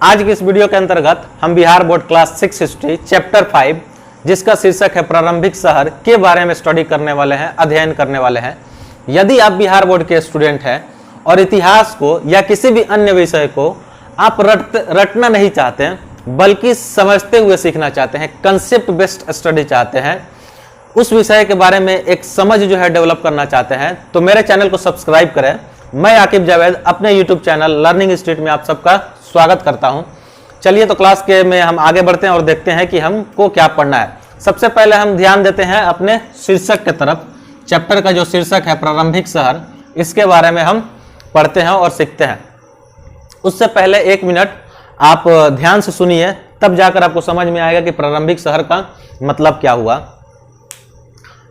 आज की इस वीडियो के अंतर्गत हम Bihar board class 6 history chapter 5 जिसका शीर्षक है प्रारंभिक शहर के बारे में स्टडी करने वाले हैं, अध्ययन करने वाले हैं। यदि आप बिहार बोर्ड के स्टूडेंट हैं और इतिहास को या किसी भी अन्य विषय को आप रटना नहीं चाहते हैं बल्कि समझते हुए सीखना चाहते हैं, कंसेप्ट बेस्ड स्टडी चाहते हैं, उस विषय के बारे में एक समझ जो है डेवलप करना चाहते हैं, तो मेरे चैनल को सब्सक्राइब करें। मैं आकिब जावेद अपने यूट्यूब चैनल लर्निंग इंस्टीट्यूट में आप सबका स्वागत करता हूं। चलिए तो क्लास के में हम आगे बढ़ते हैं और देखते हैं कि हमको क्या पढ़ना है। सबसे पहले हम ध्यान देते हैं अपने शीर्षक के तरफ। चैप्टर का जो शीर्षक है प्रारंभिक शहर, इसके बारे में हम पढ़ते हैं और सीखते हैं। उससे पहले 1 मिनट आप ध्यान से सुनिए, तब जाकर आपको समझ में आएगा कि प्रारंभिक शहर का मतलब क्या हुआ।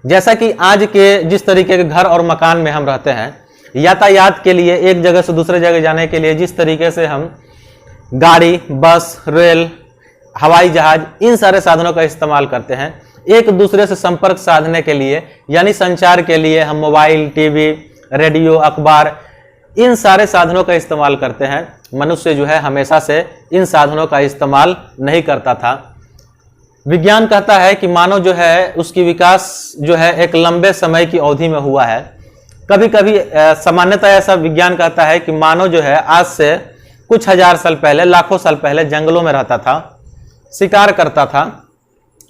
जैसा कि आज के जिस तरीके के घर और मकान में हम रहते हैं, यातायात के लिए एक जगह से दूसरे जगह जाने के लिए जिस तरीके से हम गाड़ी, बस, रेल, हवाई जहाज, इन सारे साधनों का इस्तेमाल करते हैं, एक दूसरे से संपर्क साधने के लिए यानी संचार के लिए हम मोबाइल, टीवी, रेडियो, अखबार, इन सारे साधनों का इस्तेमाल करते हैं। मनुष्य जो है हमेशा से इन साधनों का इस्तेमाल नहीं करता था। विज्ञान कहता है कि मानव जो है उसकी विकास जो है एक लंबे समय की अवधि में हुआ है। कभी कभी सामान्यतः ऐसा विज्ञान कहता है कि मानव जो है आज से कुछ हजार साल पहले, लाखों साल पहले जंगलों में रहता था, शिकार करता था,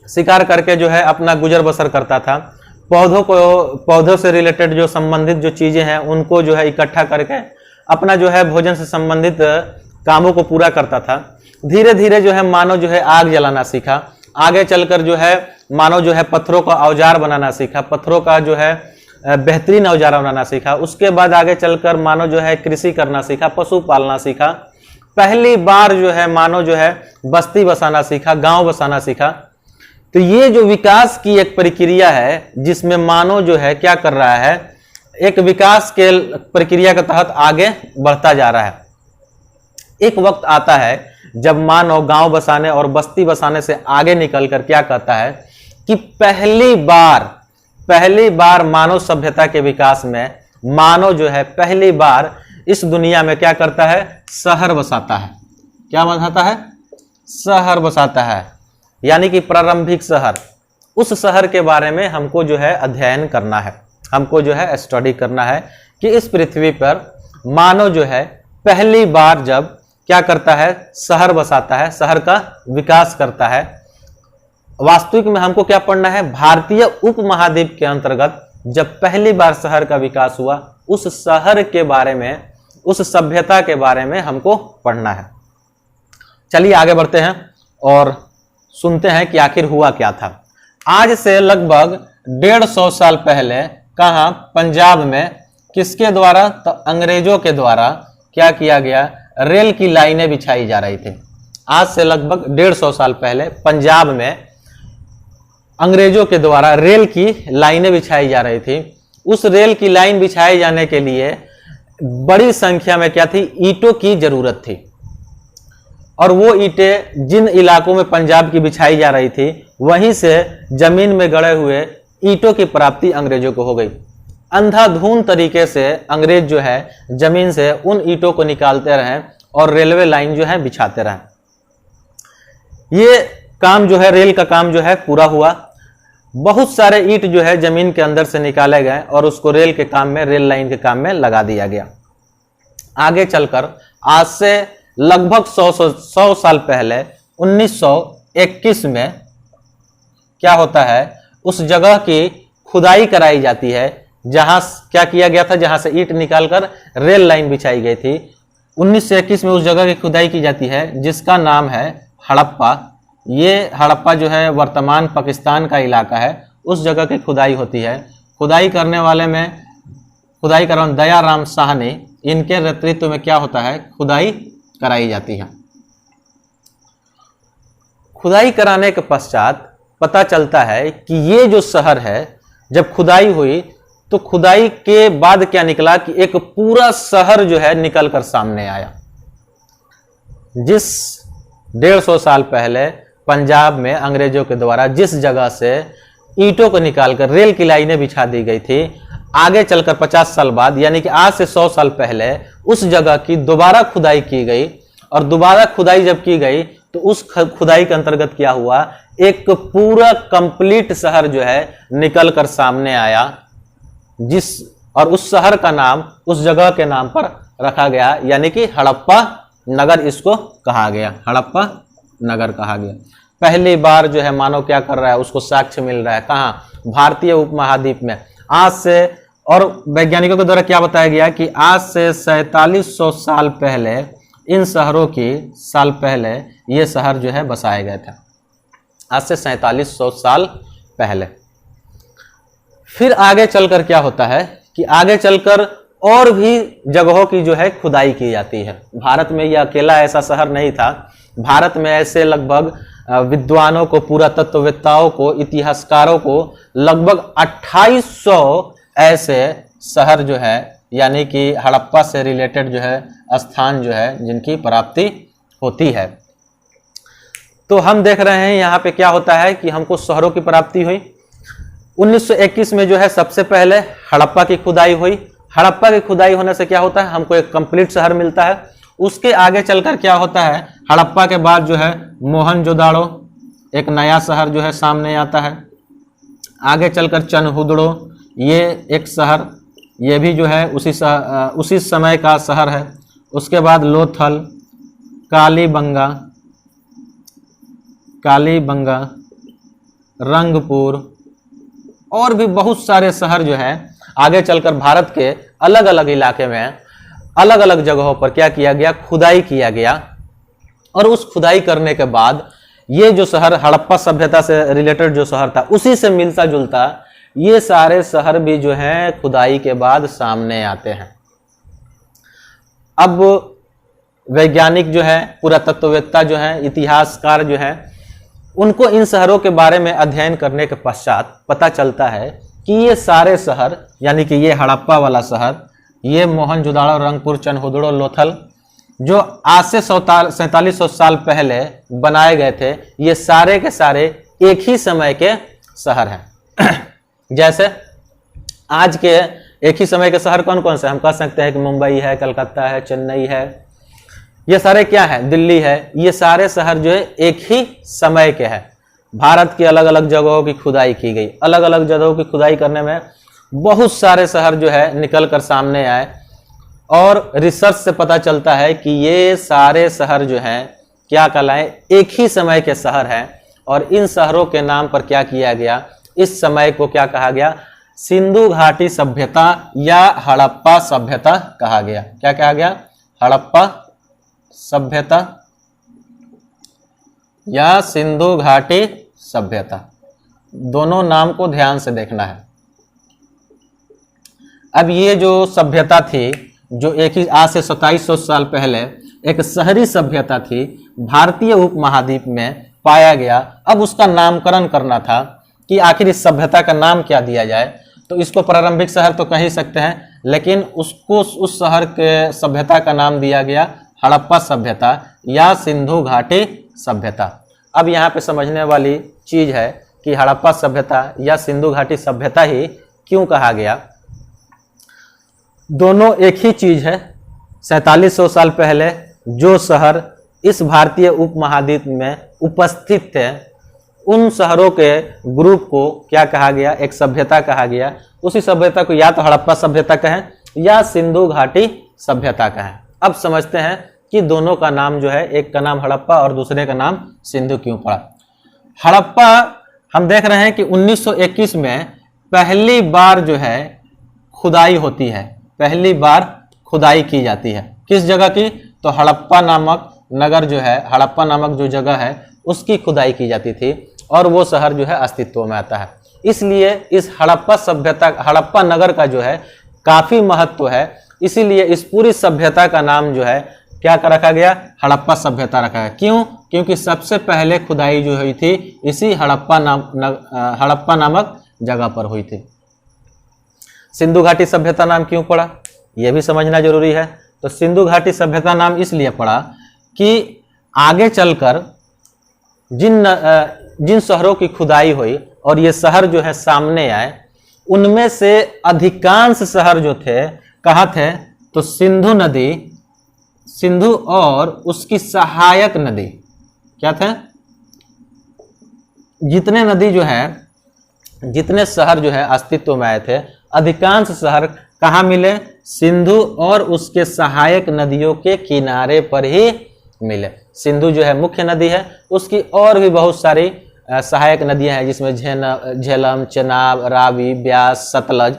शिकार करके जो है अपना गुजर बसर करता था, पौधों से रिलेटेड जो संबंधित जो चीजें हैं उनको जो है इकट्ठा करके अपना जो है भोजन से संबंधित कामों को पूरा करता था। धीरे धीरे जो है मानव जो है आग जलाना सीखा। आगे चलकर जो है मानव जो है पत्थरों का औजार बनाना सीखा, पत्थरों का जो है बेहतरीन औजार बनाना सीखा। उसके बाद आगे चलकर मानव जो है कृषि करना सीखा, पशु पालना सीखा। पहली बार जो है मानव जो है बस्ती बसाना सीखा, गांव बसाना सीखा। तो ये जो विकास की एक प्रक्रिया है जिसमें मानव जो है क्या कर रहा है, एक विकास के प्रक्रिया के तहत आगे बढ़ता जा रहा है। एक वक्त आता है जब मानव गांव बसाने और बस्ती बसाने से आगे निकलकर क्या कहता है कि पहली बार मानव सभ्यता के विकास में मानव जो है पहली बार इस दुनिया में क्या करता है, शहर बसाता है। क्या बसाता है? शहर बसाता है, यानी कि प्रारंभिक शहर। उस शहर के बारे में हमको जो है अध्ययन करना है, हमको जो है स्टडी करना है कि इस पृथ्वी पर मानव जो है पहली बार जब क्या करता है, शहर बसाता है, शहर का विकास करता है। वास्तविक में हमको क्या पढ़ना है, भारतीय उपमहाद्वीप के अंतर्गत जब पहली बार शहर का विकास हुआ, उस शहर के बारे में, उस सभ्यता के बारे में हमको पढ़ना है। चलिए आगे बढ़ते हैं और सुनते हैं कि आखिर हुआ क्या था। आज से लगभग 150 साल पहले कहाँ, पंजाब में किसके द्वारा, तो अंग्रेजों के द्वारा क्या किया गया, रेल की लाइनें बिछाई जा रही थी। आज से लगभग 150 साल पहले पंजाब में अंग्रेजों के द्वारा रेल की लाइनें बिछाई जा रही थी। उस रेल की लाइन बिछाए जाने के लिए बड़ी संख्या में क्या थी, ईंटों की जरूरत थी। और वो ईंटें जिन इलाकों में पंजाब की बिछाई जा रही थी वहीं से जमीन में गड़े हुए ईंटों की प्राप्ति अंग्रेजों को हो गई। अंधाधुंध तरीके से अंग्रेज जो है जमीन से उन ईंटों को निकालते रहे और रेलवे लाइन जो है बिछाते रहे। ये काम जो है, रेल का काम जो है पूरा हुआ। बहुत सारे ईंट जो है जमीन के अंदर से निकाले गए और उसको रेल के काम में, रेल लाइन के काम में लगा दिया गया। आगे चलकर आज से लगभग 100 साल पहले 1921 में क्या होता है, उस जगह की खुदाई कराई जाती है जहां क्या किया गया था, जहां से ईंट निकालकर रेल लाइन बिछाई गई थी। 1921 में उस जगह की खुदाई की जाती है जिसका नाम है हड़प्पा। ये हड़प्पा जो है वर्तमान पाकिस्तान का इलाका है, उस जगह की खुदाई होती है। खुदाई करने वाले में खुदाई करने दयाराम साहनी, इनके नेतृत्व में क्या होता है, खुदाई कराई जाती है। खुदाई कराने के पश्चात पता चलता है कि ये जो शहर है, जब खुदाई हुई तो खुदाई के बाद क्या निकला कि एक पूरा शहर जो है निकलकर सामने आया। जिस 150 साल पहले पंजाब में अंग्रेजों के द्वारा जिस जगह से ईंटों को निकालकर रेल की लाइनें बिछा दी गई थी, आगे चलकर 50 साल बाद यानी कि आज से 100 साल पहले उस जगह की दोबारा खुदाई की गई और दोबारा खुदाई जब की गई तो उस खुदाई के अंतर्गत क्या हुआ, एक पूरा कंप्लीट शहर जो है निकल कर सामने आया, और उस शहर का नाम उस जगह के नाम पर रखा गया, यानी कि हड़प्पा नगर इसको कहा गया, हड़प्पा नगर कहा गया। पहली बार जो है मानव क्या कर रहा है, उसको साक्ष्य मिल रहा है, कहाँ, भारतीय उपमहाद्वीप में। आज से, और वैज्ञानिकों के द्वारा क्या बताया गया कि आज से 4700 साल पहले इन शहरों की साल पहले ये शहर जो है बसाए गए थे, आज से 4700 साल पहले। फिर आगे चलकर क्या होता है कि आगे चलकर और भी जगहों की जो है खुदाई की जाती है। भारत में यह अकेला ऐसा शहर नहीं था, भारत में ऐसे लगभग विद्वानों को, पुरातत्ववेत्ताओं को, इतिहासकारों को लगभग 2800 ऐसे शहर जो है, यानी कि हड़प्पा से रिलेटेड जो है स्थान जो है जिनकी प्राप्ति होती है। तो हम देख रहे हैं यहाँ पे क्या होता है कि हमको शहरों की प्राप्ति हुई। 1921 में जो है सबसे पहले हड़प्पा की खुदाई हुई। हड़प्पा की खुदाई होने से क्या होता है, हमको एक कंप्लीट शहर मिलता है। उसके आगे चलकर क्या होता है, हड़प्पा के बाद जो है मोहनजोदाड़ो, एक नया शहर जो है सामने आता है। आगे चलकर चनहुदड़ो, ये एक शहर, ये भी जो है उसी समय का शहर है। उसके बाद लोथल, कालीबंगा, रंगपुर और भी बहुत सारे शहर जो है आगे चलकर भारत के अलग अलग इलाके में अलग अलग जगहों पर क्या किया गया, खुदाई किया गया। और उस खुदाई करने के बाद ये जो शहर हड़प्पा सभ्यता से रिलेटेड जो शहर था, उसी से मिलता जुलता ये सारे शहर भी जो हैं खुदाई के बाद सामने आते हैं। अब वैज्ञानिक जो है, पुरातत्ववेत्ता जो है, इतिहासकार जो है, उनको इन शहरों के बारे में अध्ययन करने के पश्चात पता चलता है कि ये सारे शहर, यानी कि ये हड़प्पा वाला शहर, ये मोहनजोदाड़ो, रंगपुर, चनहुदड़ो, लोथल, जो आज से 4700 साल पहले बनाए गए थे, ये सारे के सारे एक ही समय के शहर हैं। जैसे आज के एक ही समय के शहर कौन कौन से, हम कह सकते हैं कि मुंबई है, कलकत्ता है, चेन्नई है, ये सारे क्या है, दिल्ली है। ये सारे शहर जो है एक ही समय के हैं। भारत की अलग अलग जगहों की खुदाई की गई, अलग अलग जगहों की खुदाई करने में बहुत सारे शहर जो है निकल कर सामने आए, और रिसर्च से पता चलता है कि ये सारे शहर जो हैं क्या कहलाएं, एक ही समय के शहर हैं। और इन शहरों के नाम पर क्या किया गया, इस समय को क्या कहा गया, सिंधु घाटी सभ्यता या हड़प्पा सभ्यता कहा गया। क्या कहा गया, हड़प्पा सभ्यता या सिंधु घाटी सभ्यता, दोनों नाम को ध्यान से देखना है। अब ये जो सभ्यता थी, जो एक ही आज से 2700 साल पहले एक शहरी सभ्यता थी, भारतीय उपमहाद्वीप में पाया गया। अब उसका नामकरण करना था कि आखिर इस सभ्यता का नाम क्या दिया जाए। तो इसको प्रारंभिक शहर तो कह ही सकते हैं, लेकिन उसको उस शहर के सभ्यता का नाम दिया गया हड़प्पा सभ्यता या सिंधु घाटी सभ्यता। अब यहाँ पे समझने वाली चीज है कि हड़प्पा सभ्यता या सिंधु घाटी सभ्यता ही क्यों कहा गया। दोनों एक ही चीज है। 4700 साल पहले जो शहर इस भारतीय उपमहाद्वीप में उपस्थित थे, उन शहरों के ग्रुप को क्या कहा गया, एक सभ्यता कहा गया। उसी सभ्यता को या तो हड़प्पा सभ्यता कहें या सिंधु घाटी सभ्यता कहें। अब समझते हैं कि दोनों का नाम जो है, एक का नाम हड़प्पा और दूसरे का नाम सिंधु क्यों पड़ा। हड़प्पा हम देख रहे हैं कि 1921 में पहली बार जो है खुदाई होती है, पहली बार खुदाई की जाती है। किस जगह की, तो हड़प्पा नामक नगर जो है, हड़प्पा नामक जो जगह है उसकी खुदाई की जाती थी, और वो शहर जो है अस्तित्व में आता है। इसलिए इस हड़प्पा सभ्यता, हड़प्पा नगर का जो है काफी महत्व है। इसीलिए इस पूरी सभ्यता का नाम जो है क्या रखा गया, हड़प्पा सभ्यता रखा गया। क्यों, क्योंकि सबसे पहले खुदाई जो हुई थी इसी हड़प्पा नामक जगह पर हुई थी। सिंधु घाटी सभ्यता नाम क्यों पड़ा, यह भी समझना जरूरी है। तो सिंधु घाटी सभ्यता नाम इसलिए पड़ा कि आगे चलकर जिन शहरों की खुदाई हुई और ये शहर जो है सामने आए, उनमें से अधिकांश शहर जो थे कहाँ थे, तो सिंधु और उसकी सहायक नदी क्या थे? जितने नदी जो है, जितने शहर जो है अस्तित्व में आए थे, अधिकांश शहर कहाँ मिले? सिंधु और उसके सहायक नदियों के किनारे पर ही मिले। सिंधु जो है मुख्य नदी है, उसकी और भी बहुत सारी सहायक नदियां हैं, जिसमें झेलम, चेनाब, रावी, ब्यास, सतलज,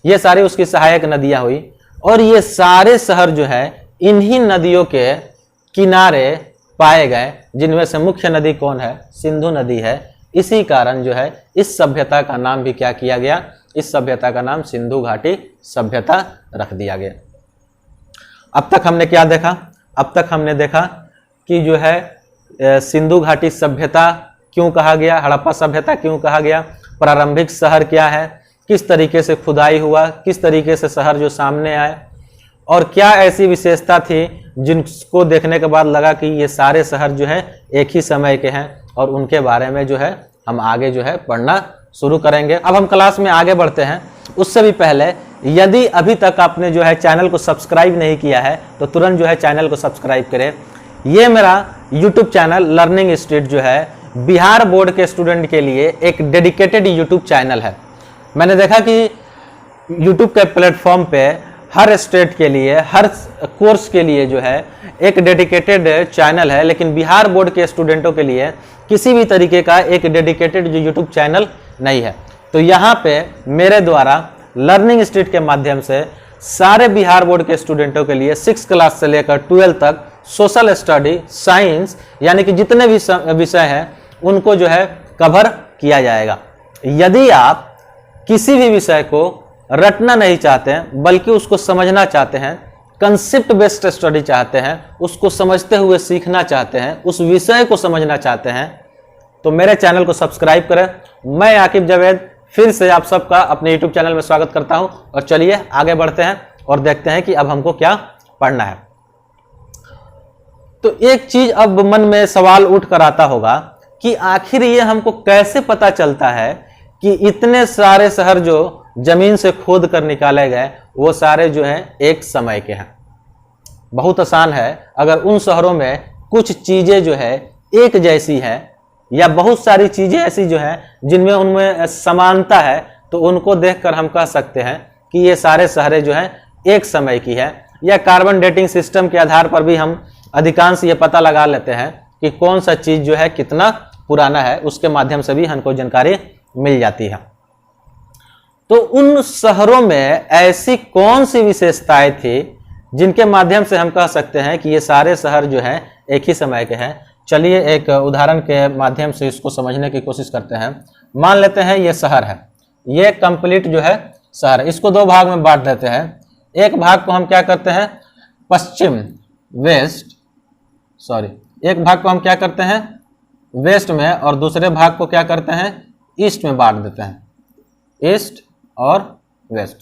ये सारी उसकी सहायक नदियां हुई। और ये सारे शहर जो है इन्हीं नदियों के किनारे पाए गए, जिनमें से मुख्य नदी कौन है? सिंधु नदी है। इसी कारण जो है इस सभ्यता का नाम भी क्या किया गया? इस सभ्यता का नाम सिंधु घाटी सभ्यता रख दिया गया। अब तक हमने क्या देखा? अब तक हमने देखा कि जो है सिंधु घाटी सभ्यता क्यों कहा गया, हड़प्पा सभ्यता क्यों कहा गया, प्रारंभिक शहर क्या है, किस तरीके से खुदाई हुआ, किस तरीके से शहर जो सामने आए, और क्या ऐसी विशेषता थी जिनको देखने के बाद लगा कि ये सारे शहर जो है एक ही समय के हैं, और उनके बारे में जो है हम आगे जो है पढ़ना शुरू करेंगे। अब हम क्लास में आगे बढ़ते हैं। उससे भी पहले यदि अभी तक आपने जो है चैनल को सब्सक्राइब नहीं किया है तो तुरंत जो है चैनल को सब्सक्राइब करें। ये मेरा यूट्यूब चैनल लर्निंग स्ट्रीट जो है बिहार बोर्ड के स्टूडेंट के लिए एक डेडिकेटेड यूट्यूब चैनल है। मैंने देखा कि यूट्यूब के प्लेटफॉर्म पे हर स्टेट के लिए, हर कोर्स के लिए जो है एक डेडिकेटेड चैनल है, लेकिन बिहार बोर्ड के स्टूडेंटों के लिए किसी भी तरीके का एक डेडिकेटेड जो यूट्यूब चैनल नहीं है। तो यहाँ पे मेरे द्वारा लर्निंग स्ट्रीट के माध्यम से सारे बिहार बोर्ड के स्टूडेंटों के लिए 6 क्लास से लेकर 12 तक सोशल स्टडी, साइंस, यानी कि जितने भी विषय हैं उनको जो है कवर किया जाएगा। यदि आप किसी भी विषय को रटना नहीं चाहते हैं बल्कि उसको समझना चाहते हैं, कंसेप्ट बेस्ड स्टडी चाहते हैं, उसको समझते हुए सीखना चाहते हैं, उस विषय को समझना चाहते हैं, तो मेरे चैनल को सब्सक्राइब करें। मैं आकिब जावेद फिर से आप सबका अपने यूट्यूब चैनल में स्वागत करता हूं, और चलिए आगे बढ़ते हैं और देखते हैं कि अब हमको क्या पढ़ना है। तो एक चीज अब मन में सवाल उठ कर आता होगा कि आखिर ये हमको कैसे पता चलता है कि इतने सारे शहर जो जमीन से खोद कर निकाले गए वो सारे जो हैं एक समय के हैं। बहुत आसान है, अगर उन शहरों में कुछ चीजें जो है एक जैसी हैं या बहुत सारी चीजें ऐसी जो हैं जिनमें उनमें समानता है, तो उनको देखकर हम कह सकते हैं कि ये सारे शहरें जो हैं एक समय की है। या कार्बन डेटिंग सिस्टम के आधार पर भी हम अधिकांश ये पता लगा लेते हैं कि कौन सा चीज जो है कितना पुराना है, उसके माध्यम से भी हमको जानकारी मिल जाती है। तो उन शहरों में ऐसी कौन सी विशेषताएं थी जिनके माध्यम से हम कह सकते हैं कि ये सारे शहर जो हैं एक ही समय के हैं। चलिए एक उदाहरण के माध्यम से इसको समझने की कोशिश करते हैं। मान लेते हैं ये शहर है, ये कंप्लीट जो है शहर, इसको दो भाग में बांट देते हैं। एक भाग को हम क्या करते हैं पश्चिम वेस्ट, एक भाग को हम क्या करते हैं वेस्ट में, और दूसरे भाग को क्या करते हैं ईस्ट में बांट देते हैं, ईस्ट और वेस्ट।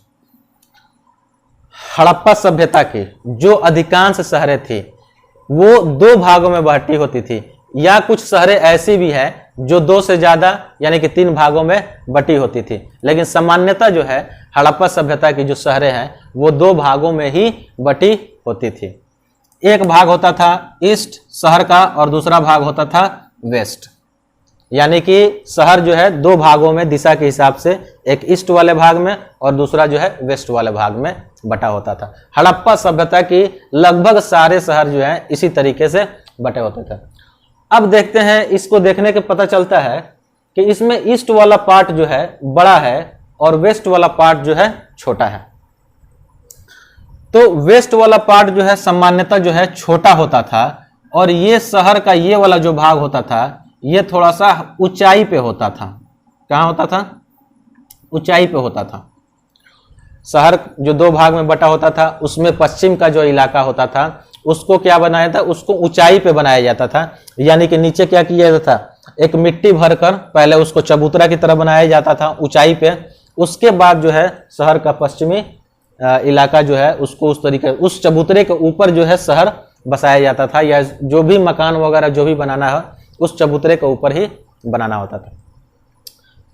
हड़प्पा सभ्यता की जो अधिकांश शहरें थी वो दो भागों में बांटी होती थी, या कुछ शहरें ऐसी भी है जो 2 से ज्यादा यानी कि 3 भागों में बटी होती थी, लेकिन सामान्यतः जो है हड़प्पा सभ्यता की जो शहरें हैं वो 2 भागों में ही बटी होती थी। एक भाग होता था ईस्ट शहर का और दूसरा भाग होता था वेस्ट, यानी कि शहर जो है 2 भागों में दिशा के हिसाब से, एक ईस्ट वाले भाग में और दूसरा जो है वेस्ट वाले भाग में बटा होता था। हड़प्पा सभ्यता की लगभग सारे शहर जो है इसी तरीके से बटे होते थे। अब देखते हैं, इसको देखने के पता चलता है कि इसमें ईस्ट वाला पार्ट जो है बड़ा है और वेस्ट वाला पार्ट जो है छोटा है। तो वेस्ट वाला पार्ट जो है सामान्यतः जो है छोटा होता था, और ये शहर का ये वाला जो भाग होता था ये थोड़ा सा ऊंचाई पे होता था। कहाँ होता था? ऊंचाई पे होता था। शहर जो 2 भाग में बटा होता था उसमें पश्चिम का जो इलाका होता था उसको क्या बनाया था, उसको ऊंचाई पे बनाया जाता था, यानी कि नीचे क्या किया जाता था, एक मिट्टी भरकर पहले उसको चबूतरा की तरह बनाया जाता था ऊंचाई पे। उसके बाद जो है शहर का पश्चिमी इलाका जो है उसको उस तरीके उस चबूतरे के ऊपर जो है शहर बसाया जाता था, या जो भी मकान वगैरह जो भी बनाना है उस चबूतरे के ऊपर ही बनाना होता था।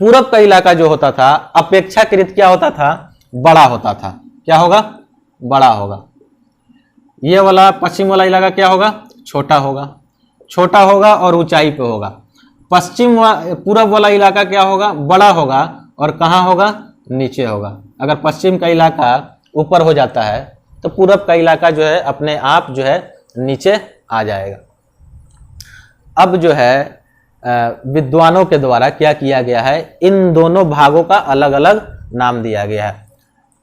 पूरब का इलाका जो होता था अपेक्षाकृत क्या होता था, बड़ा होता था। क्या होगा? बड़ा होगा। ये वाला पश्चिम वाला इलाका क्या होगा, छोटा होगा, छोटा होगा और ऊंचाई पे होगा। पूरब वाला इलाका क्या होगा, बड़ा होगा और कहाँ होगा, नीचे होगा। अगर पश्चिम का इलाका ऊपर हो जाता है तो पूरब का इलाका जो है अपने आप जो है नीचे आ जाएगा। अब जो है विद्वानों के द्वारा क्या किया गया है, इन दोनों भागों का अलग अलग नाम दिया गया है।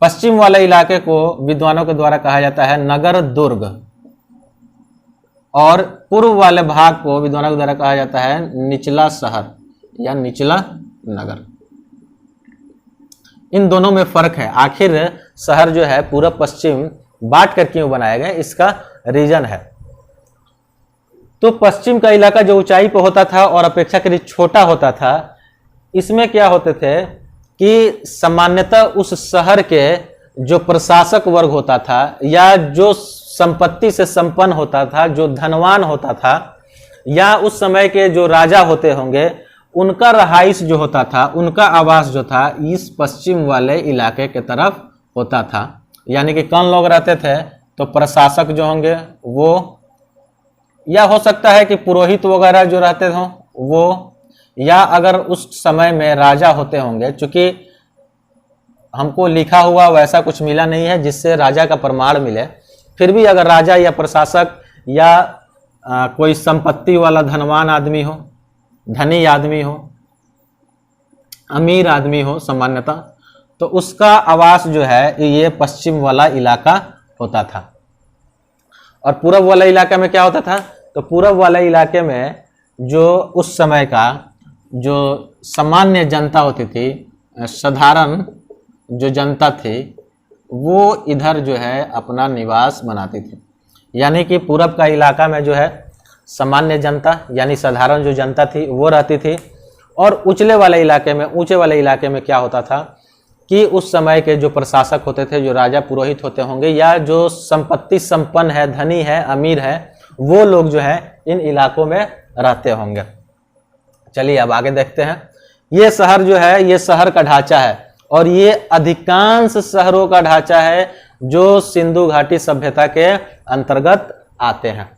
पश्चिम वाले इलाके को विद्वानों के द्वारा कहा जाता है नगर दुर्ग, और पूर्व वाले भाग को विद्वानों के द्वारा कहा जाता है निचला शहर या निचला नगर। इन दोनों में फर्क है। आखिर शहर जो है पूर्व पश्चिम बांट कर क्यों बनाए गए, इसका रीजन है। तो पश्चिम का इलाका जो ऊंचाई पर होता था और अपेक्षाकृत छोटा होता था, इसमें क्या होते थे कि सामान्यतः उस शहर के जो प्रशासक वर्ग होता था या जो संपत्ति से संपन्न होता था, जो धनवान होता था, या उस समय के जो राजा होते होंगे, उनका रहाइश जो होता था, उनका आवास जो था इस पश्चिम वाले इलाके के तरफ होता था। यानी कि कौन लोग रहते थे, तो प्रशासक जो होंगे वो, या हो सकता है कि पुरोहित वगैरह जो रहते हों वो, या अगर उस समय में राजा होते होंगे। चूंकि हमको लिखा हुआ वैसा कुछ मिला नहीं है जिससे राजा का प्रमाण मिले, फिर भी अगर राजा या प्रशासक या कोई संपत्ति वाला धनवान आदमी हो, धनी आदमी हो, अमीर आदमी हो सामान्यतः, तो उसका आवास जो है ये पश्चिम वाला इलाका होता था। और पूरब वाला इलाके में क्या होता था, तो पूरब वाले इलाके में जो उस समय का जो सामान्य जनता होती थी, साधारण जो जनता थी, वो इधर जो है अपना निवास बनाती थी। यानी कि पूरब का इलाका में जो है सामान्य जनता यानी साधारण जो जनता थी वो रहती थी। और ऊंचे वाले इलाके में क्या होता था कि उस समय के जो प्रशासक होते थे, जो राजा पुरोहित होते होंगे, या जो संपत्ति संपन्न है, धनी है, अमीर है, वो लोग जो है इन इलाकों में रहते होंगे। चलिए अब आगे देखते हैं। ये शहर जो है, ये शहर का ढांचा है और ये अधिकांश शहरों का ढांचा है जो सिंधु घाटी सभ्यता के अंतर्गत आते हैं।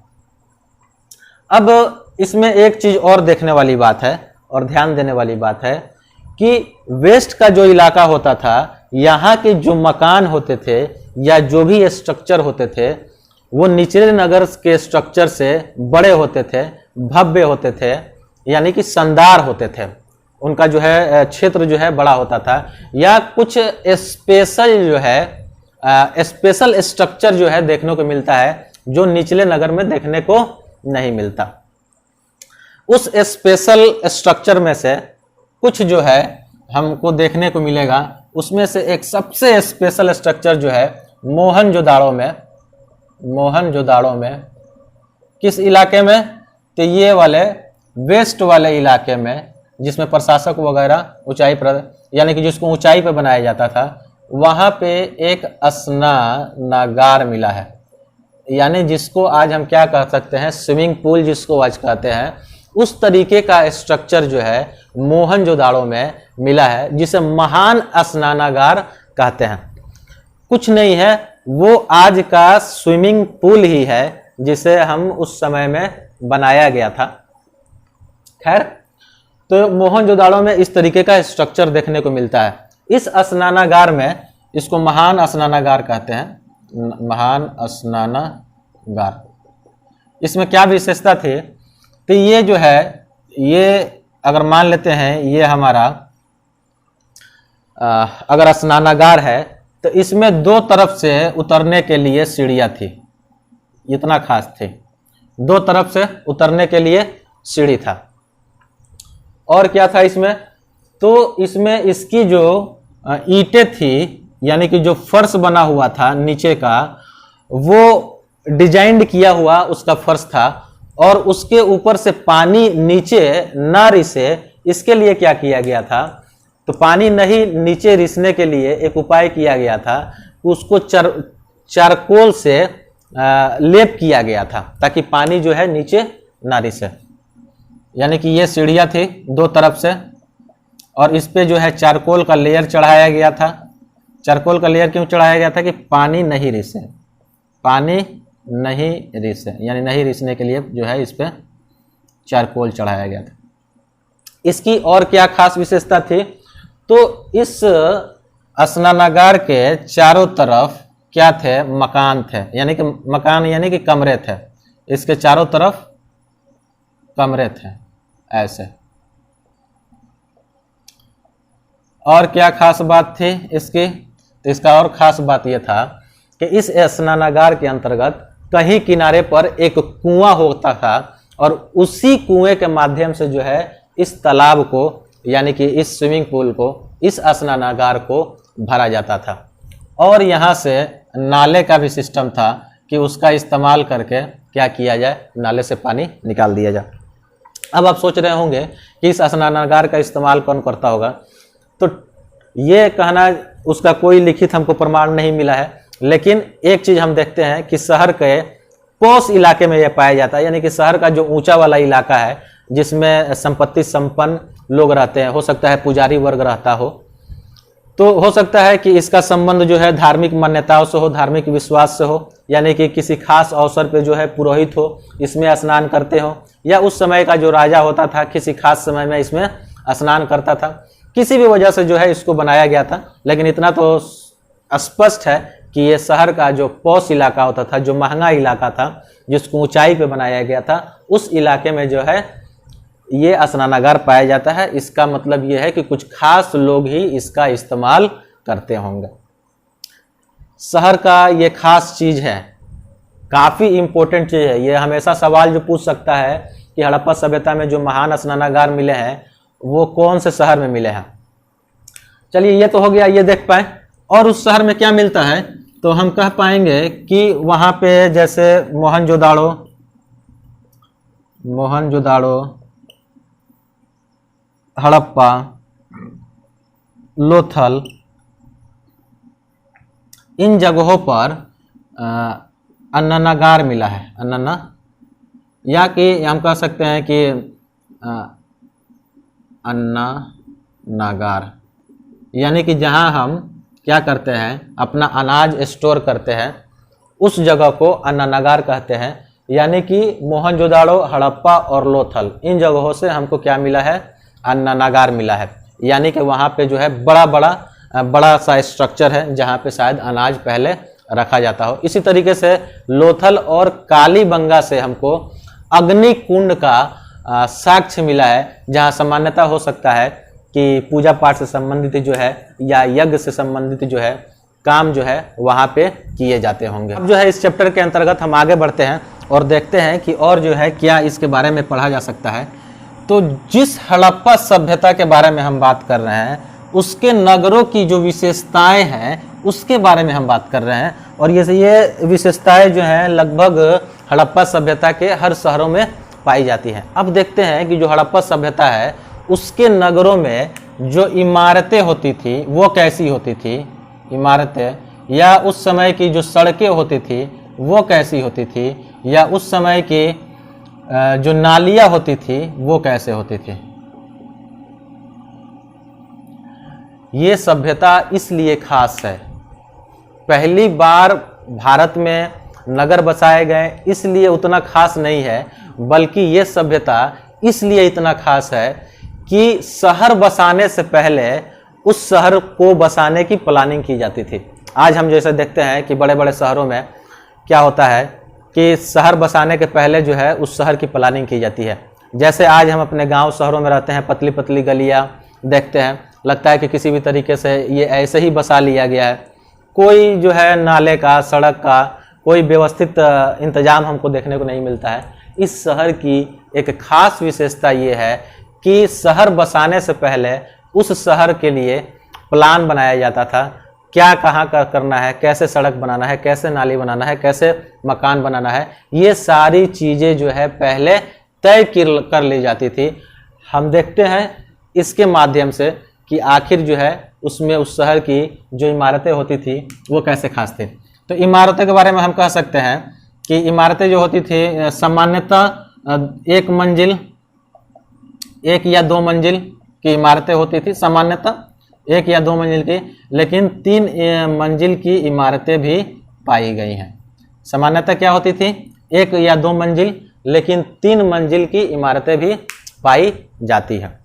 अब इसमें एक चीज और देखने वाली बात है और ध्यान देने वाली बात है कि वेस्ट का जो इलाका होता था, यहाँ के जो मकान होते थे या जो भी स्ट्रक्चर होते थे, वो निचले नगर के स्ट्रक्चर से बड़े होते थे, भव्य होते थे, यानी कि शानदार होते थे। उनका जो है क्षेत्र जो है बड़ा होता था, या कुछ स्पेशल जो है स्पेशल स्ट्रक्चर जो है देखने को मिलता है जो निचले नगर में देखने को नहीं मिलता। उस स्पेशल स्ट्रक्चर में से कुछ जो है हमको देखने को मिलेगा। उसमें से एक सबसे स्पेशल स्ट्रक्चर जो है मोहनजोदाड़ो में किस इलाके में, तो ये वाले वेस्ट वाले इलाके में, जिसमें प्रशासक वगैरह ऊंचाई पर, यानी कि जिसको ऊंचाई पे बनाया जाता था, वहां पे एक स्नानागार मिला है। यानी जिसको आज हम क्या कह सकते हैं, स्विमिंग पूल जिसको आज कहते हैं, उस तरीके का स्ट्रक्चर जो है मोहनजोदाड़ो में मिला है, जिसे महान स्नानागार कहते हैं। कुछ नहीं है, वो आज का स्विमिंग पूल ही है जिसे हम उस समय में बनाया गया था। खैर, तो मोहनजोदाड़ो में इस तरीके का स्ट्रक्चर देखने को मिलता है। इस स्नानागार में, इसको महान स्नानागार कहते हैं, महान स्नानागार। इसमें क्या विशेषता थी, तो ये जो है, ये अगर मान लेते हैं ये हमारा अगर स्नानागार है, तो इसमें दो तरफ से उतरने के लिए सीढ़ियाँ थी। इतना खास थी, दो तरफ से उतरने के लिए सीढ़ी था। और क्या था इसमें, तो इसमें इसकी जो ईंटें थी, यानी कि जो फर्श बना हुआ था नीचे का, वो डिजाइन किया हुआ उसका फर्श था। और उसके ऊपर से पानी नीचे ना रिसे, इसके लिए क्या किया गया था, तो पानी नहीं नीचे रिसने के लिए एक उपाय किया गया था, उसको चारकोल से लेप किया गया था ताकि पानी जो है नीचे ना रिसे। यानी कि ये सीढ़ियाँ थी दो तरफ से, और इस पे जो है चारकोल का लेयर चढ़ाया गया था। चारकोल का लेयर क्यों चढ़ाया गया था, कि पानी नहीं रिसे, पानी नहीं रिसे, यानी नहीं रिसने के लिए जो है इस पे चारकोल चढ़ाया गया था। इसकी और क्या खास विशेषता थी? तो इस स्नानागार के चारों तरफ क्या थे? मकान थे, यानी कि मकान यानी कि कमरे थे। इसके चारों तरफ कमरे थे ऐसे। और क्या खास बात थी इसकी? तो इसका और खास बात यह था कि इस स्नानागार के अंतर्गत कहीं किनारे पर एक कुआं होता था और उसी कुएं के माध्यम से जो है इस तालाब को, यानी कि इस स्विमिंग पूल को, इस स्नानागार को भरा जाता था। और यहाँ से नाले का भी सिस्टम था कि उसका इस्तेमाल करके क्या किया जाए, नाले से पानी निकाल दिया जाए। अब आप सोच रहे होंगे कि इस स्नानागार का इस्तेमाल कौन करता होगा, तो ये कहना उसका कोई लिखित हमको प्रमाण नहीं मिला है। लेकिन एक चीज़ हम देखते हैं कि शहर के पॉश इलाके में यह पाया जाता है, यानी कि शहर का जो ऊंचा वाला इलाका है जिसमें संपत्ति संपन्न लोग रहते हैं, हो सकता है पुजारी वर्ग रहता हो, तो हो सकता है कि इसका संबंध जो है धार्मिक मान्यताओं से हो, धार्मिक विश्वास से हो, यानी कि किसी खास अवसर पे जो है पुरोहित हो इसमें स्नान करते हो, या उस समय का जो राजा होता था किसी खास समय में इसमें स्नान करता था। किसी भी वजह से जो है इसको बनाया गया था। लेकिन इतना तो स्पष्ट है कि ये शहर का जो पॉश इलाका होता था, जो महंगा इलाका था, जिसको ऊंचाई पे बनाया गया था, उस इलाके में जो है ये स्नानागार पाया जाता है। इसका मतलब ये है कि कुछ खास लोग ही इसका इस्तेमाल करते होंगे। शहर का ये खास चीज है, काफी इंपॉर्टेंट चीज है। ये हमेशा सवाल जो पूछ सकता है कि हड़प्पा सभ्यता में जो महान स्नानागार मिले हैं वो कौन से शहर में मिले हैं। चलिए ये तो हो गया, ये देख पाए। और उस शहर में क्या मिलता है, तो हम कह पाएंगे कि वहां पे जैसे मोहनजोदाड़ो, हड़प्पा, लोथल, इन जगहों पर अन्नागार मिला है। अन्ना, या कि हम कह सकते हैं कि अन्नागार, यानी कि जहां हम क्या करते हैं, अपना अनाज स्टोर करते हैं, उस जगह को अन्नागार कहते हैं। यानी कि मोहनजोदाड़ो, हड़प्पा और लोथल, इन जगहों से हमको क्या मिला है, अन्नागार मिला है। यानी कि वहाँ पे जो है बड़ा सा स्ट्रक्चर है जहाँ पे शायद अनाज पहले रखा जाता हो। इसी तरीके से लोथल और कालीबंगा से हमको अग्निकुंड का साक्ष्य मिला है, जहाँ सामान्यतः हो सकता है कि पूजा पाठ से संबंधित जो है या यज्ञ से संबंधित जो है काम जो है वहाँ पे किए जाते होंगे। अब जो है इस चैप्टर के अंतर्गत हम आगे बढ़ते हैं और देखते हैं कि और जो है क्या इसके बारे में पढ़ा जा सकता है। तो जिस हड़प्पा सभ्यता के बारे में हम बात कर रहे हैं उसके नगरों की जो विशेषताएं हैं उसके बारे में हम बात कर रहे हैं। और ये विशेषताएं जो हैं लगभग हड़प्पा सभ्यता के हर शहरों में पाई जाती हैं। अब देखते हैं कि जो हड़प्पा सभ्यता है उसके नगरों में जो इमारतें होती थी वो कैसी होती थी, इमारतें, या उस समय की जो सड़कें होती थी वो कैसी होती थी, या उस समय की जो नालियां होती थी वो कैसे होती थी। ये सभ्यता इसलिए खास है, पहली बार भारत में नगर बसाए गए इसलिए उतना खास नहीं है, बल्कि ये सभ्यता इसलिए इतना खास है कि शहर बसाने से पहले उस शहर को बसाने की प्लानिंग की जाती थी। आज हम जैसे देखते हैं कि बड़े बड़े शहरों में क्या होता है कि शहर बसाने के पहले जो है उस शहर की प्लानिंग की जाती है। जैसे आज हम अपने गांव शहरों में रहते हैं, पतली पतली गलियां देखते हैं, लगता है कि किसी भी तरीके से ये ऐसे ही बसा लिया गया है। कोई जो है नाले का, सड़क का कोई व्यवस्थित इंतजाम हमको देखने को नहीं मिलता है। इस शहर की एक खास विशेषता ये है कि शहर बसाने से पहले उस शहर के लिए प्लान बनाया जाता था, क्या कहाँ करना है, कैसे सड़क बनाना है, कैसे नाली बनाना है, कैसे मकान बनाना है, ये सारी चीज़ें जो है पहले तय कर ली जाती थी। हम देखते हैं इसके माध्यम से कि आखिर जो है उसमें उस शहर की जो इमारतें होती थी वो कैसे खास थी। तो इमारतों के बारे में हम कह सकते हैं कि इमारतें जो होती थी सामान्यतः एक या दो मंजिल की इमारतें होती थी, सामान्यतः 1 या 2 मंजिल की, लेकिन 3 मंजिल की इमारतें भी पाई गई हैं। सामान्यतः क्या होती थी, 1 या 2 मंजिल, लेकिन 3 मंजिल की इमारतें भी पाई जाती है।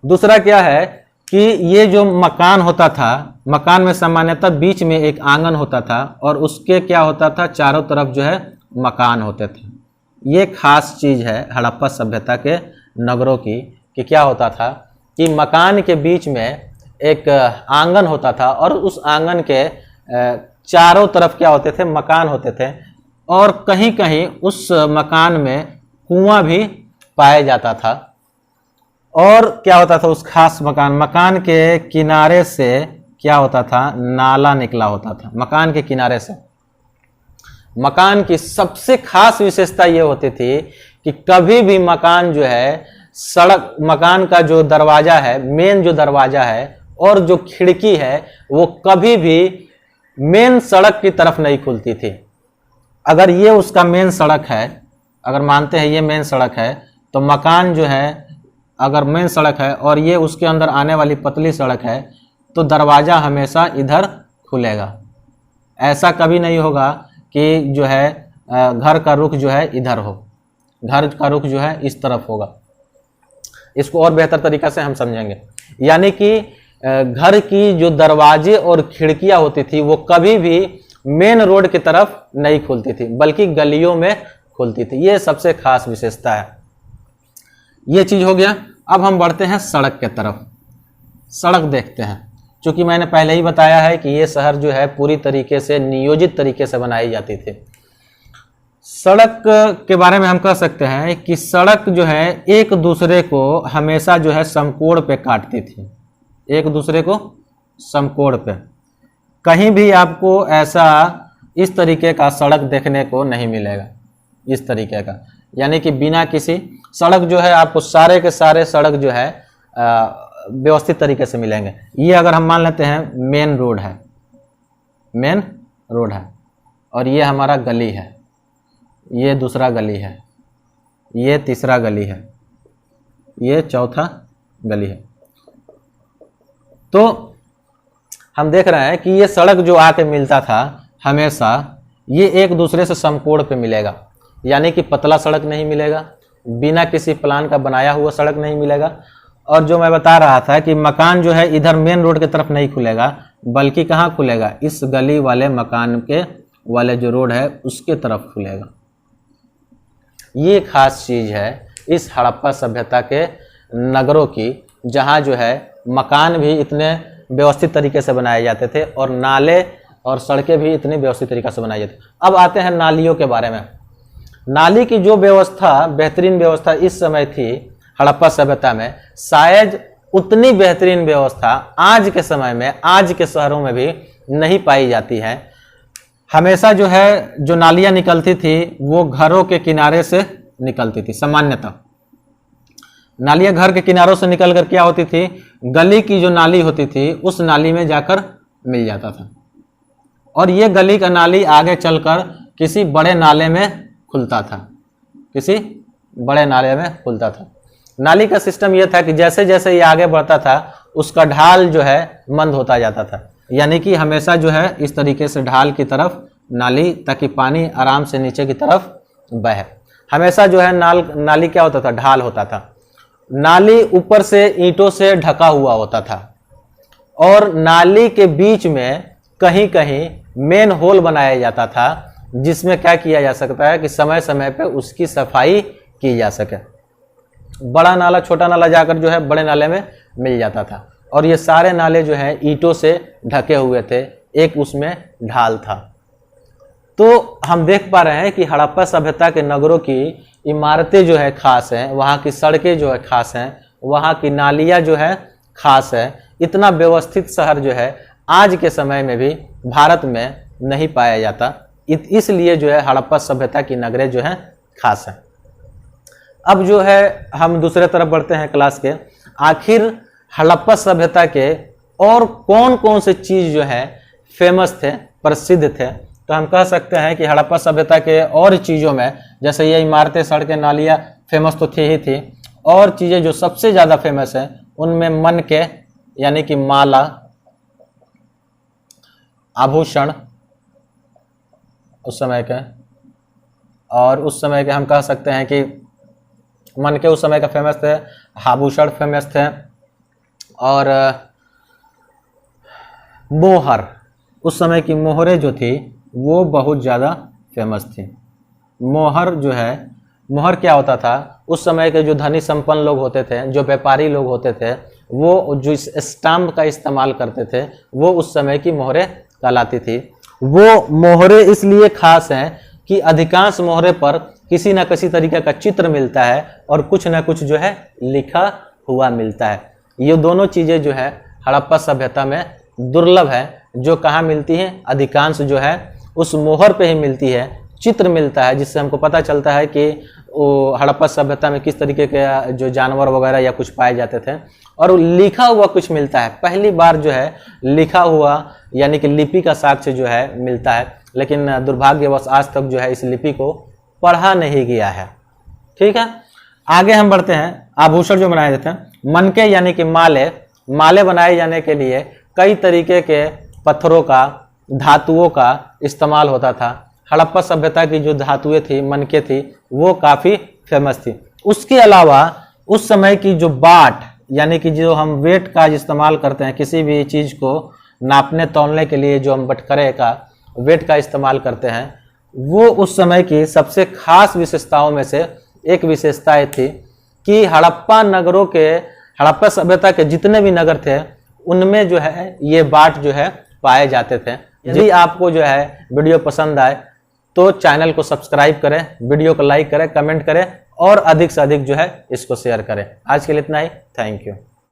दूसरा क्या है कि ये जो मकान होता था, मकान में सामान्यतः बीच में एक आंगन होता था और उसके क्या होता था, चारों तरफ जो है मकान होते थे। ये खास चीज है हड़प्पा सभ्यता के नगरों की, कि क्या होता था कि मकान के बीच में एक आंगन होता था और उस आंगन के चारों तरफ क्या होते थे, मकान होते थे, और कहीं कहीं उस मकान में कुआं भी पाया जाता था। और क्या होता था, उस खास मकान के किनारे से क्या होता था, नाला निकला होता था। मकान के किनारे से मकान की सबसे खास विशेषता ये होती थी कि कभी भी मकान जो है सड़क, मकान का जो दरवाजा है, मेन जो दरवाजा है और जो खिड़की है, वो कभी भी मेन सड़क की तरफ नहीं खुलती थी। अगर ये उसका मेन सड़क है, अगर मानते हैं ये मेन सड़क है, तो मकान जो है अगर मेन सड़क है और ये उसके अंदर आने वाली पतली सड़क है, तो दरवाजा हमेशा इधर खुलेगा। ऐसा कभी नहीं होगा कि जो है घर का रुख जो है इधर हो, घर का रुख जो है इस तरफ होगा। इसको और बेहतर तरीका से हम समझेंगे, यानी कि घर की जो दरवाजे और खिड़कियां होती थी वो कभी भी मेन रोड की तरफ नहीं खुलती थी, बल्कि गलियों में खुलती थी। ये सबसे खास विशेषता है। ये चीज हो गया। अब हम बढ़ते हैं सड़क के तरफ। सड़क देखते हैं। चूंकि मैंने पहले ही बताया है कि ये शहर जो है पूरी तरीके से नियोजित तरीके से बनाई जाती थी। सड़क के बारे में हम कह सकते हैं कि सड़क जो है एक दूसरे को हमेशा जो है समकोण पे काटती थी, एक दूसरे को समकोण पे। कहीं भी आपको ऐसा इस तरीके का सड़क देखने को नहीं मिलेगा, इस तरीके का, यानी कि बिना किसी सड़क जो है आपको सारे के सारे सड़क जो है व्यवस्थित तरीके से मिलेंगे। ये अगर हम मान लेते हैं मेन रोड है, मेन रोड है, और ये हमारा गली है, ये दूसरा गली है, ये तीसरा गली है, ये चौथा गली है। तो हम देख रहे हैं कि ये सड़क जो आके मिलता था हमेशा ये एक दूसरे से समकोण पे मिलेगा, यानी कि पतला सड़क नहीं मिलेगा, बिना किसी प्लान का बनाया हुआ सड़क नहीं मिलेगा। और जो मैं बता रहा था कि मकान जो है इधर मेन रोड की तरफ नहीं खुलेगा, बल्कि कहाँ खुलेगा, इस गली वाले मकान के वाले जो रोड है उसके तरफ खुलेगा। ये खास चीज है इस हड़प्पा सभ्यता के नगरों की, जहाँ जो है मकान भी इतने व्यवस्थित तरीके से बनाए जाते थे और नाले और सड़कें भी इतनी व्यवस्थित तरीके से बनाई जाती। अब आते हैं नालियों के बारे में। नाली की जो व्यवस्था, बेहतरीन व्यवस्था इस समय थी हड़प्पा सभ्यता में, शायद उतनी बेहतरीन व्यवस्था आज के समय में, आज के शहरों में भी नहीं पाई जाती है। हमेशा जो है जो नालियां निकलती थी वो घरों के किनारे से निकलती थी। सामान्यतः नालियां घर के किनारों से निकलकर क्या होती थी, गली की जो नाली होती थी उस नाली में जाकर मिल जाता था, और ये गली का नाली आगे चलकर किसी बड़े नाले में खुलता था, किसी बड़े नाले में खुलता था। नाली का सिस्टम यह था कि जैसे जैसे ये आगे बढ़ता था उसका ढाल जो है मंद होता जाता था, यानी कि हमेशा जो है इस तरीके से ढाल की तरफ नाली, ताकि पानी आराम से नीचे की तरफ बहे। हमेशा जो है नाली क्या होता था, ढाल होता था। नाली ऊपर से ईंटों से ढका हुआ होता था और नाली के बीच में कहीं कहीं मेन होल बनाया जाता था, जिसमें क्या किया जा सकता है कि समय समय पे उसकी सफाई की जा सके। बड़ा नाला छोटा नाला जाकर जो है बड़े नाले में मिल जाता था, और ये सारे नाले जो है ईंटों से ढके हुए थे, एक उसमें ढाल था। तो हम देख पा रहे हैं कि हड़प्पा सभ्यता के नगरों की इमारतें जो है खास हैं, वहाँ की सड़कें जो है खास हैं, वहाँ की नालियाँ जो है खास है। इतना व्यवस्थित शहर जो है आज के समय में भी भारत में नहीं पाया जाता, इसलिए जो है हड़प्पा सभ्यता की नगरें जो है खास हैं। अब जो है हम दूसरे तरफ बढ़ते हैं क्लास के। आखिर हड़प्पा सभ्यता के और कौन कौन से चीज़ जो है फेमस थे, प्रसिद्ध थे, तो हम कह सकते हैं कि हड़प्पा सभ्यता के और चीज़ों में, जैसे ये इमारतें, सड़कें, नालियाँ फेमस तो थी ही थी, और चीज़ें जो सबसे ज़्यादा फेमस हैं उनमें मन के, यानी कि माला, आभूषण, उस समय के, और उस समय के हम कह सकते हैं कि मनके उस समय का फेमस थे, आभूषण फेमस थे, और मोहर, उस समय की मोहरें जो थी वो बहुत ज़्यादा फेमस थी। मोहर जो है, मोहर क्या होता था, उस समय के जो धनी संपन्न लोग होते थे, जो व्यापारी लोग होते थे, वो जो इस स्टाम्प का इस्तेमाल करते थे, वो उस समय की मोहरें कहलाती थी। वो मोहरें इसलिए खास हैं कि अधिकांश मोहरे पर किसी न किसी तरीके का चित्र मिलता है और कुछ न कुछ जो है लिखा हुआ मिलता है। ये दोनों चीज़ें जो है हड़प्पा सभ्यता में दुर्लभ है, जो कहाँ मिलती हैं, अधिकांश जो है उस मोहर पे ही मिलती है, चित्र मिलता है, जिससे हमको पता चलता है कि वो हड़प्पा सभ्यता में किस तरीके के जो जानवर वगैरह या कुछ पाए जाते थे, और लिखा हुआ कुछ मिलता है। पहली बार जो है लिखा हुआ यानी कि लिपि का साक्ष्य जो है मिलता है, लेकिन दुर्भाग्यवश आज तक जो है इस लिपि को पढ़ा नहीं गया है। ठीक है, आगे हम बढ़ते हैं। आभूषण जो बनाए जाते हैं, मनके यानी कि माले, माले बनाए जाने के लिए कई तरीके के पत्थरों का, धातुओं का इस्तेमाल होता था। हड़प्पा सभ्यता की जो धातुएं थी, मनके थी, वो काफ़ी फेमस थी। उसके अलावा उस समय की जो बाट यानी कि जो हम वेट का इस्तेमाल करते हैं, किसी भी चीज़ को नापने तौलने के लिए जो हम बटखरे का वेट का इस्तेमाल करते हैं, वो उस समय की सबसे खास विशेषताओं में से एक विशेषता थी कि हड़प्पा सभ्यता के जितने भी नगर थे उनमें जो है ये बाट जो है पाए जाते थे। यदि आपको जो है वीडियो पसंद आए तो चैनल को सब्सक्राइब करें, वीडियो को लाइक करें, कमेंट करें और अधिक से अधिक जो है इसको शेयर करें। आज के लिए इतना ही, थैंक यू।